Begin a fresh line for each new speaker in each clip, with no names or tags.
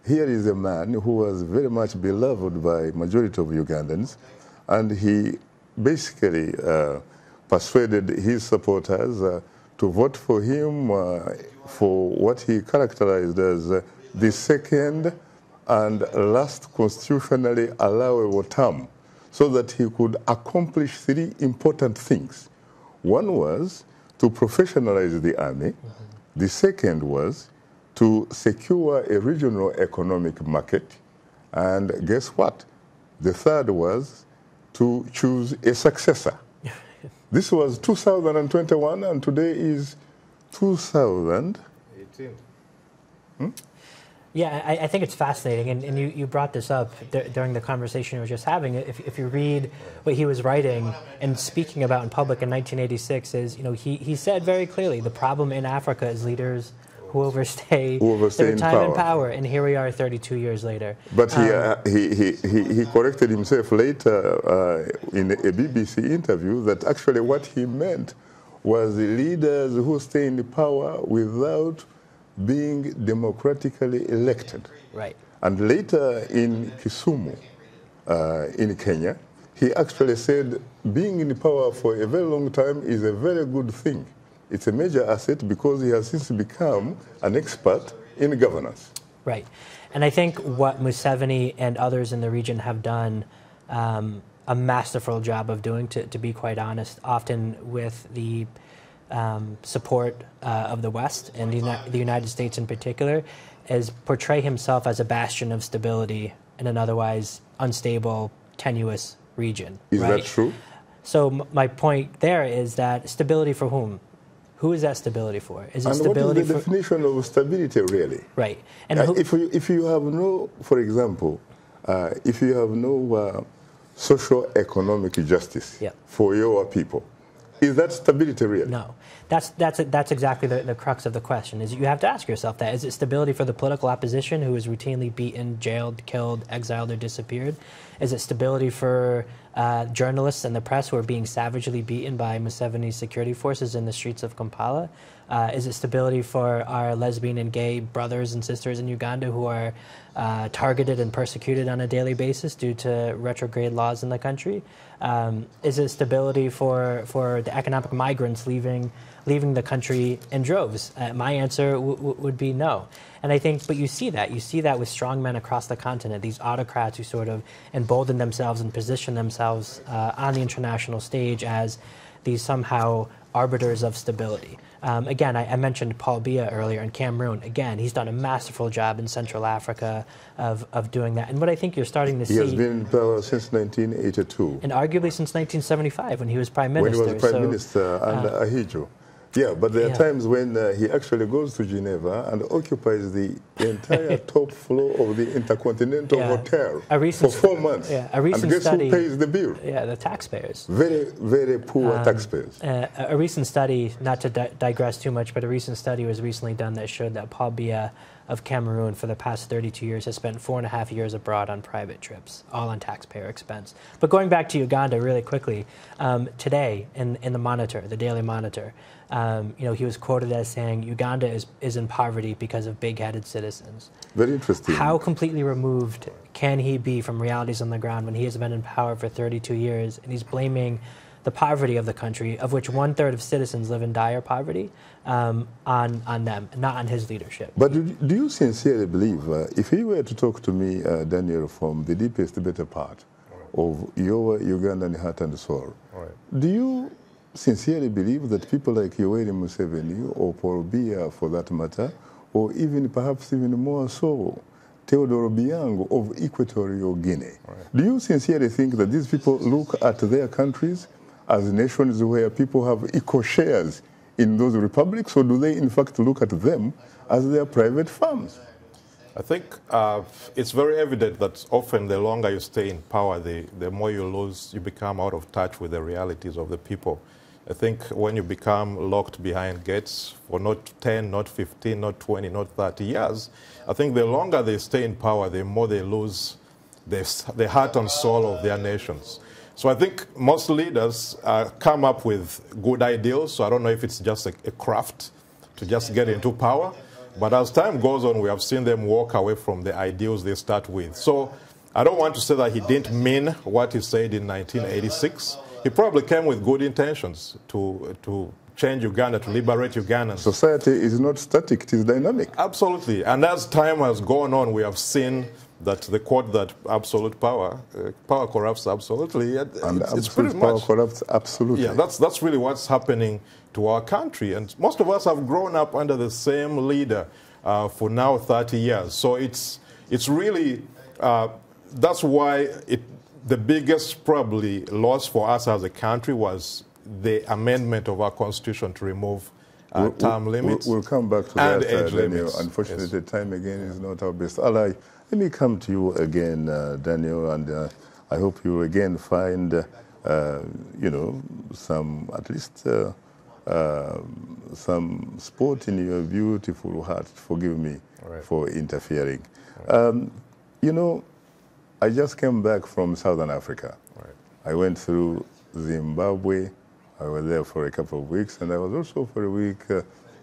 here is a man who was very much beloved by majority of Ugandans, and he basically persuaded his supporters to vote for him for what he characterized as the second and last constitutionally allowable term, so that he could accomplish three important things. One was to professionalize the army. The second was to secure a regional economic market. And guess what? The third was to choose a successor. This was 2021, and today is 2018.
Yeah, I think it's fascinating, and you brought this up during the conversation we were just having. If you read what he was writing and speaking about in public in 1986, is, you know, he said very clearly, the problem in Africa is leaders who overstay their time in power, and here we are 32 years later.
But he corrected himself later in a BBC interview that actually what he meant was the leaders who stay in power without being democratically elected.
Right.
And later in Kisumu, in Kenya, he actually said being in power for a very long time is a very good thing. It's a major asset because he has since become an expert in governance.
Right. And I think what Museveni and others in the region have done a masterful job of doing, to be quite honest, often with the support of the West and the United States in particular, is portray himself as a bastion of stability in an otherwise unstable, tenuous region.
Is that true?
So my point there is that stability for whom? Who is that stability for? Is it stability?
What is the definition of stability, really?
Right. And
if you have no, for example, if you have no socio-economic justice for your people, is that stability really?
No. That's exactly the crux of the question, is you have to ask yourself that. Is it stability for the political opposition who is routinely beaten, jailed, killed, exiled, or disappeared? Is it stability for journalists and the press who are being savagely beaten by Museveni's security forces in the streets of Kampala? Is it stability for our lesbian and gay brothers and sisters in Uganda who are targeted and persecuted on a daily basis due to retrograde laws in the country? Is it stability for the economic migrants leaving the country in droves? My answer would be no. And I think, but you see that with strong men across the continent, these autocrats who sort of embolden themselves and position themselves on the international stage as these somehow arbiters of stability. Again, I mentioned Paul Biya earlier in Cameroon. Again, he's done a masterful job in Central Africa of doing that. And what I think you're starting to see...
He has been in power since 1982.
And arguably since 1975 when he was Prime Minister.
When he was Prime Minister under Ahidjo. Yeah, but there are times when he actually goes to Geneva and occupies the entire top floor of the Intercontinental Hotel for 4 months.
Yeah, a recent
and guess
study,
who pays the bill?
Yeah, the taxpayers.
Very, very poor taxpayers.
A recent study, not to digress too much, but a recent study was recently done that showed that Paul Biya of Cameroon for the past 32 years has spent 4.5 years abroad on private trips, all on taxpayer expense. But going back to Uganda really quickly, today in the Monitor, the Daily Monitor, you know, he was quoted as saying Uganda is in poverty because of big-headed citizens.
Very interesting.
How completely removed can he be from realities on the ground when he has been in power for 32 years and he's blaming the poverty of the country, of which 1/3 of citizens live in dire poverty, on them, not on his leadership.
But do you sincerely believe, if you were to talk to me, Daniel, from the deepest, better part of your Ugandan heart and soul, do you sincerely believe that people like Yoweri Museveni or Paul Biya, for that matter, or even perhaps even more so, Theodore Obiang of Equatorial Guinea, do you sincerely think that these people look at their countries as nations where people have equal shares in those republics, or do they in fact look at them as their private farms?
I think it's very evident that often the longer you stay in power, the more you become out of touch with the realities of the people. I think when you become locked behind gates for not 10, not 15, not 20, not 30 years, I think the longer they stay in power, the more they lose the heart and soul of their nations. So I think most leaders come up with good ideals. So I don't know if it's just a craft to just get into power. But as time goes on, we have seen them walk away from the ideals they start with. So I don't want to say that he didn't mean what he said in 1986. He probably came with good intentions to change Uganda, to liberate Ugandans.
Society is not static, it is dynamic.
Absolutely. And as time has gone on, we have seen that the quote that absolute power corrupts absolutely.
And
it's pretty
power
much,
corrupts absolutely.
yeah, that's really what's happening to our country. And most of us have grown up under the same leader for now 30 years. So it's really, that's why the biggest probably loss for us as a country was the amendment of our constitution to remove term limits.
We'll come back to
and
that,
age
Daniel.
limits.
Unfortunately,
Yes.
time again is not our best ally. Let me come to you again, Daniel, and I hope you again find, you know, some, at least some sport in your beautiful heart. Forgive me for interfering. You know, I just came back from Southern Africa. I went through Zimbabwe. I was there for a couple of weeks, and I was also for a week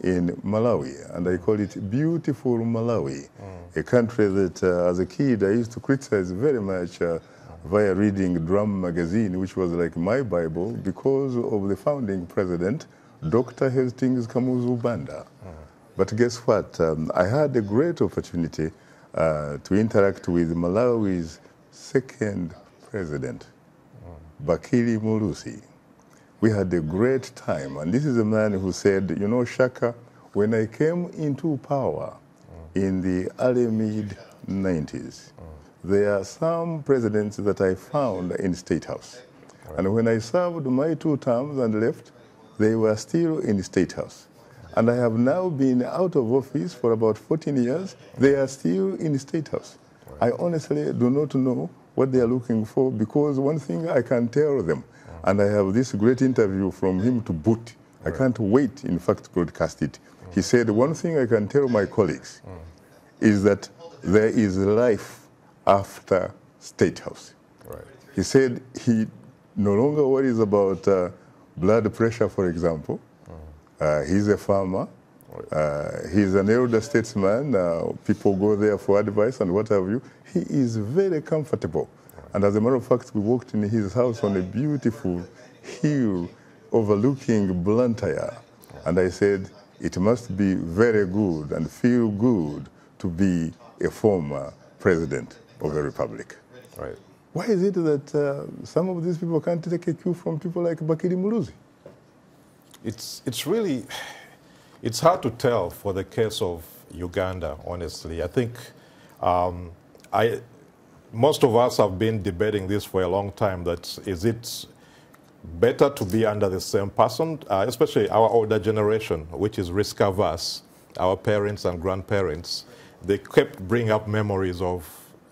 in Malawi, and I call it beautiful Malawi, a country that as a kid I used to criticize very much via reading Drum magazine, which was like my Bible, because of the founding president, Dr. Hastings Kamuzu Banda. But guess what? I had a great opportunity to interact with Malawi's second president, Bakili Mulusi. We had a great time, and this is a man who said, you know, Shaka, when I came into power in the early mid-90s, there are some presidents that I found in State House. And when I served my 2 terms and left, they were still in State House. And I have now been out of office for about 14 years. They are still in State House. I honestly do not know what they are looking for, because one thing I can tell them, and I have this great interview from him to boot. I can't wait, in fact, to broadcast it. He said, one thing I can tell my colleagues is that there is life after State House. He said he no longer worries about blood pressure, for example. He's a farmer. He's an elder statesman. People go there for advice and what have you. He is very comfortable. And as a matter of fact, we walked in his house on a beautiful hill overlooking Blantyre. And I said, it must be very good and feel good to be a former president of a republic. Why is it that some of these people can't take a cue from people like Bakili Muluzi?
It's really, it's hard to tell for the case of Uganda, honestly. I think most of us have been debating this for a long time, that is it better to be under the same person, especially our older generation, which is risk-averse, our parents and grandparents. They kept bringing up memories of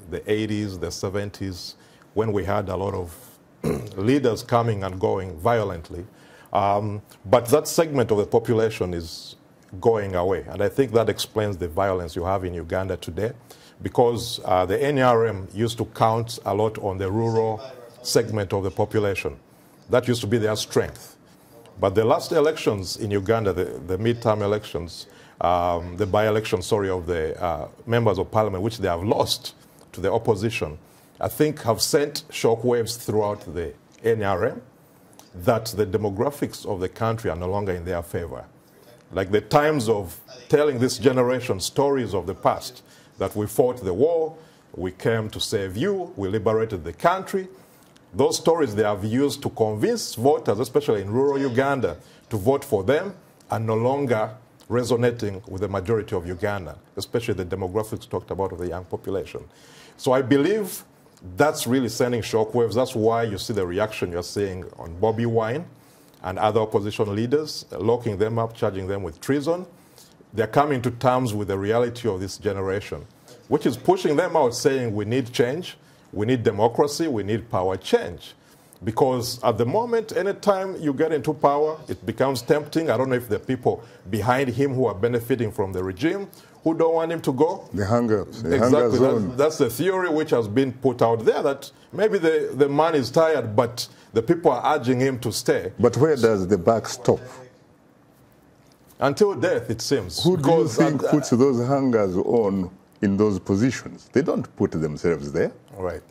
the 80s, the 70s, when we had a lot of leaders coming and going violently. But that segment of the population is going away. And I think that explains the violence you have in Uganda today, because the NRM used to count a lot on the rural segment of the population. That used to be their strength. But the last elections in Uganda, the midterm elections, the by-election, sorry, of the members of parliament, which they have lost to the opposition, I think have sent shockwaves throughout the NRM that the demographics of the country are no longer in their favor. Like the times of telling this generation stories of the past, that we fought the war, we came to save you, we liberated the country. Those stories they have used to convince voters, especially in rural Uganda, to vote for them, are no longer resonating with the majority of Uganda, especially the demographics talked about of the young population. So I believe that's really sending shockwaves. That's why you see the reaction you're seeing on Bobi Wine and other opposition leaders, locking them up, charging them with treason. They're coming to terms with the reality of this generation, which is pushing them out, saying we need change, we need democracy, we need power change. Because at the moment, anytime you get into power, it becomes tempting. I don't know if the people behind him who are benefiting from the regime, who don't want him to go.
The hunger
Exactly.
zone.
That's the theory which has been put out there, that maybe the man is tired, but the people are urging him to stay.
But where does the buck stop?
Until death, it seems.
Who do you think puts those hangers on in those positions? They don't put themselves there.
Right.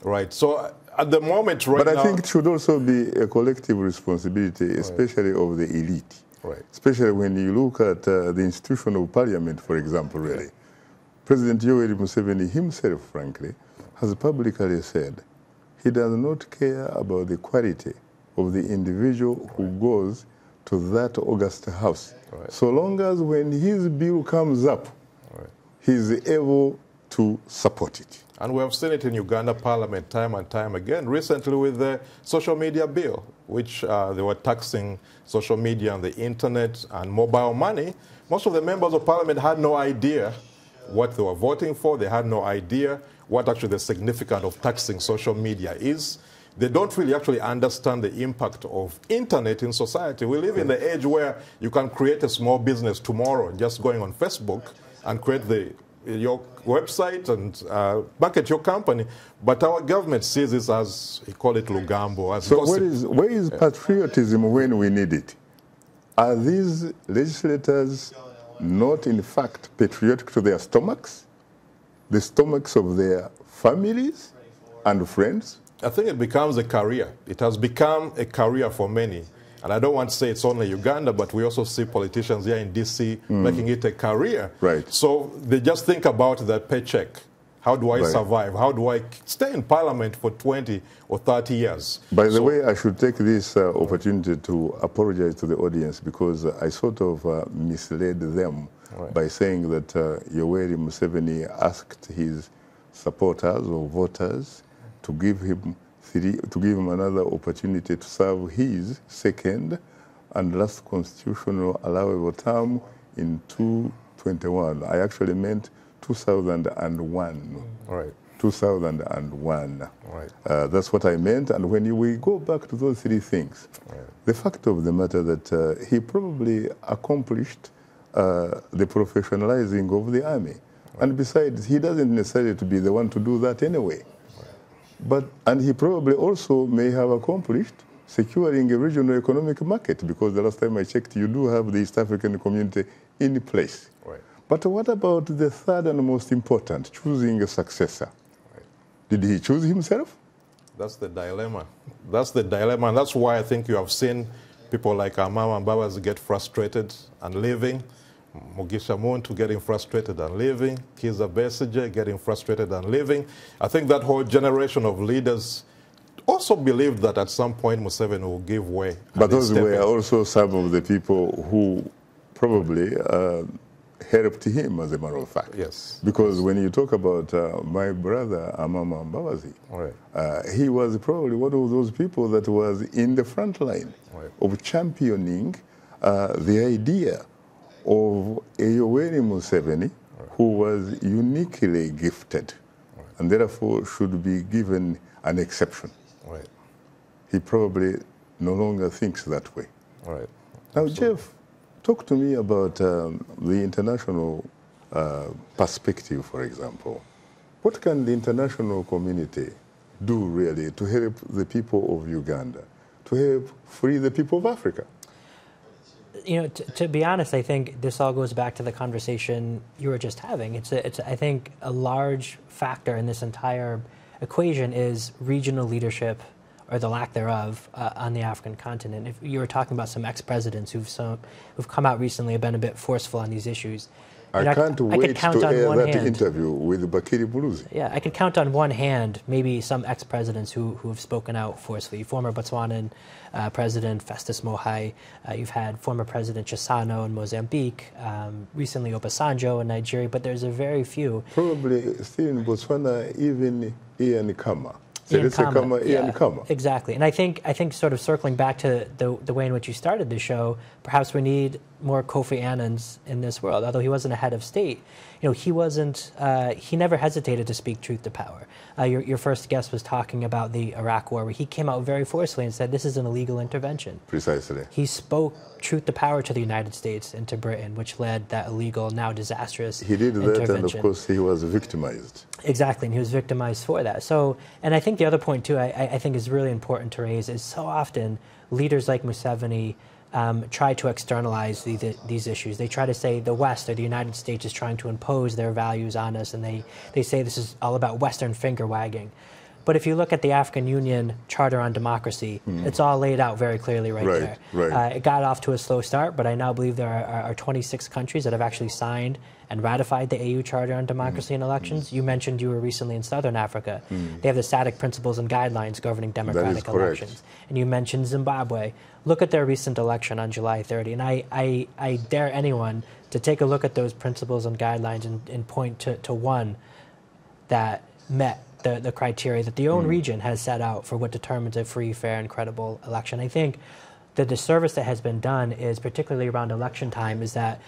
Right. So at the moment, right now...
But I think it should also be a collective responsibility, especially of the elite.
Right.
Especially when you look at the institution of parliament, for example, really. President Yoweri Museveni himself, frankly, has publicly said he does not care about the quality of the individual who goes to that august house. So long as when his bill comes up, he's able to support it.
And we have seen it in Uganda Parliament time and time again. Recently with the social media bill, which they were taxing social media and the internet and mobile money. Most of the members of Parliament had no idea what they were voting for. They had no idea what actually the significance of taxing social media is. They don't really actually understand the impact of internet in society. We live in the age where you can create a small business tomorrow just going on Facebook and create your website and market your company. But our government sees this as, we call it Lugambo. As
so where is patriotism when we need it? Are these legislators not in fact patriotic to their stomachs? The stomachs of their families and friends?
I think it becomes a career. It has become a career for many. And I don't want to say it's only Uganda, but we also see politicians here in D.C. making it a career.
Right.
So they just think about that paycheck. How do I survive? How do I stay in Parliament for 20 or 30 years?
By the way, I should take this opportunity to apologize to the audience because I sort of misled them by saying that Yoweri Museveni asked his supporters or voters to give him another opportunity to serve his second and last constitutional allowable term in 2021. I actually meant 2001.
Right.
2001.
Right.
That's what I meant. And when we go back to those three things, the fact of the matter that he probably accomplished the professionalizing of the army. And besides, he doesn't necessarily to be the one to do that anyway. And he probably also may have accomplished securing a regional economic market because the last time I checked, you do have the East African community in place.
Right.
But what about the third and most important, choosing a successor? Right. Did he choose himself?
That's the dilemma. That's the dilemma. And that's why I think you have seen people like Amama and Babas get frustrated and leaving. Mugisha Muntu getting frustrated and leaving, Kizza Besigye getting frustrated and leaving. I think that whole generation of leaders also believed that at some point Museveni will give way.
But those were also some of the people who probably helped him, as a matter of fact.
Yes.
Because when you talk about my brother, Amama Mbabazi, he was probably one of those people that was in the front line of championing the idea of Yoweri Museveni, who was uniquely gifted, and therefore should be given an exception.
Right.
He probably no longer thinks that way.
Right.
Now, Jeff, talk to me about the international perspective, for example. What can the international community do, really, to help the people of Uganda, to help free the people of Africa?
You know, to be honest, I think this all goes back to the conversation you were just having. It's I think a large factor in this entire equation is regional leadership, or the lack thereof, on the African continent. If you were talking about some ex-presidents who've come out recently and been a bit forceful on these issues.
I can't wait to air that interview with Bakiri Buluzi.
Yeah, I could count on one hand maybe some ex-presidents who have spoken out forcefully. Former Botswanan President Festus Mogae, you've had former President Chissano in Mozambique, recently Obasanjo in Nigeria, but there's a very few.
Probably still in Botswana, even Ian Kauma. Ian Kauma.
Exactly. And I think sort of circling back to the way in which you started the show, perhaps we need more Kofi Annans in this world. Although he wasn't a head of state, you know, he never hesitated to speak truth to power. Your first guest was talking about the Iraq War, where he came out very forcefully and said this is an illegal intervention.
Precisely.
He spoke truth to power to the United States and to Britain, which led that illegal, now disastrous intervention.
He did that, and of course he was victimized.
Exactly, and he was victimized for that. So, and I think the other point too, I think is really important to raise is so often leaders like Museveni try to externalize these issues. They try to say the West or the United States is trying to impose their values on us, and they say this is all about Western finger wagging. But if you look at the African Union Charter on Democracy, it's all laid out very clearly right there.
Right.
It got off to a slow start, but I now believe there are 26 countries that have actually signed and ratified the AU Charter on Democracy and Elections. You mentioned you were recently in Southern Africa. They have the SADC principles and guidelines governing democratic elections. And you mentioned Zimbabwe. Look at their recent election on July 30. And I dare anyone to take a look at those principles and guidelines and point to one that met the criteria that the own region has set out for what determines a free, fair, and credible election. I think the disservice that has been done is, particularly around election time, is that,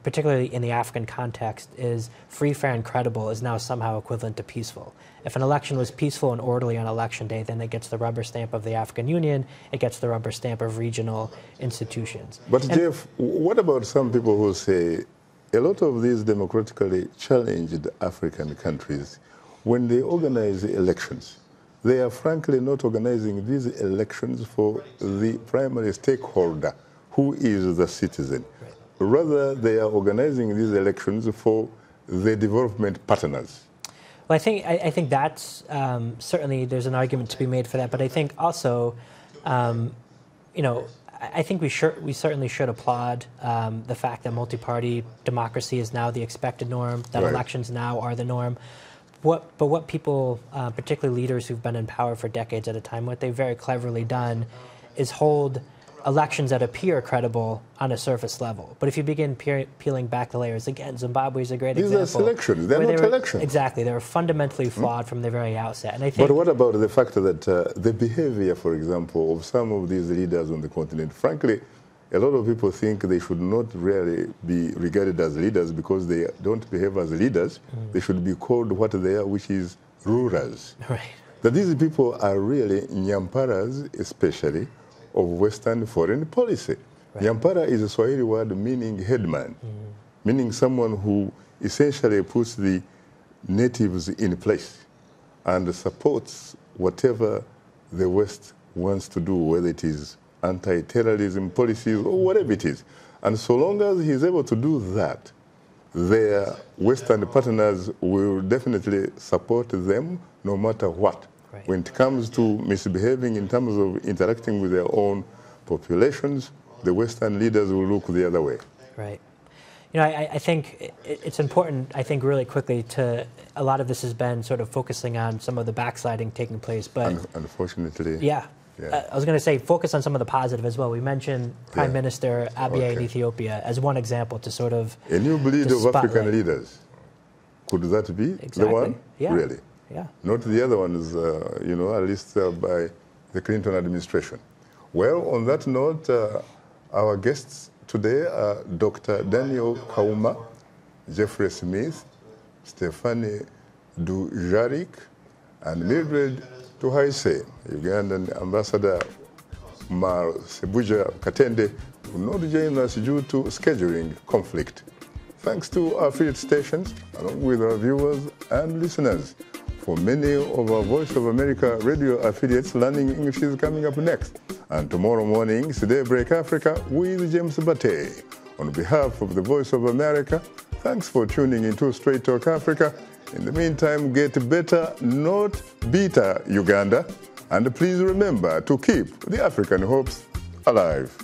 particularly in the African context, is free, fair, and credible is now somehow equivalent to peaceful. If an election was peaceful and orderly on election day, then it gets the rubber stamp of the African Union, it gets the rubber stamp of regional institutions.
But Jeff, what about some people who say a lot of these democratically challenged African countries, when they organize elections, they are frankly not organizing these elections for the primary stakeholder, who is the citizen.
Right.
Rather, they are organizing these elections for the development partners.
Well, I think that's certainly there's an argument to be made for that, but I think also, I think we certainly should applaud the fact that multi-party democracy is now the expected norm, that elections now are the norm. But what people, particularly leaders who've been in power for decades at a time, what they've very cleverly done is hold elections that appear credible on a surface level. But if you begin peeling back the layers, again, Zimbabwe is a great example.
These are selections, they're not elections.
Exactly, they were fundamentally flawed from the very outset. And I think.
But what about the fact that the behavior, for example, of some of these leaders on the continent, frankly, a lot of people think they should not really be regarded as leaders because they don't behave as leaders. They should be called what they are, which is rulers.
Right.
That these people are really nyamparas, especially, of Western foreign policy. Right. Nyampara is a Swahili word meaning headman, meaning someone who essentially puts the natives in place and supports whatever the West wants to do, whether it is anti-terrorism policies or whatever it is. And so long as he's able to do that, their Western partners will definitely support them no matter what. Right. When it comes to misbehaving in terms of interacting with their own populations, the Western leaders will look the other way.
Right. I think it's important, I think really quickly, a lot of this has been sort of focusing on some of the backsliding taking place, but
unfortunately.
Yeah. I was going to say focus on some of the positive as well. We mentioned Prime Minister Abiy in Ethiopia as one example to sort of
a new breed of African leaders. Could that be the one?
Yeah.
Really?
Yeah.
Not the other ones, at least by the Clinton administration. Well, on that note, our guests today are Dr. Daniel Kauma, Jeffrey Smith, Stephanie Dujarric, and Mildred Tuhaise. Ugandan Ambassador Mar Sebuja Katende will not join us due to scheduling conflict. Thanks to our affiliate stations, along with our viewers and listeners. For many of our Voice of America radio affiliates, Learning English is coming up next. And tomorrow morning, it's Daybreak Africa with James Bate. On behalf of the Voice of America, thanks for tuning into Straight Talk Africa. In the meantime, get better, not bitter, Uganda. And please remember to keep the African hopes alive.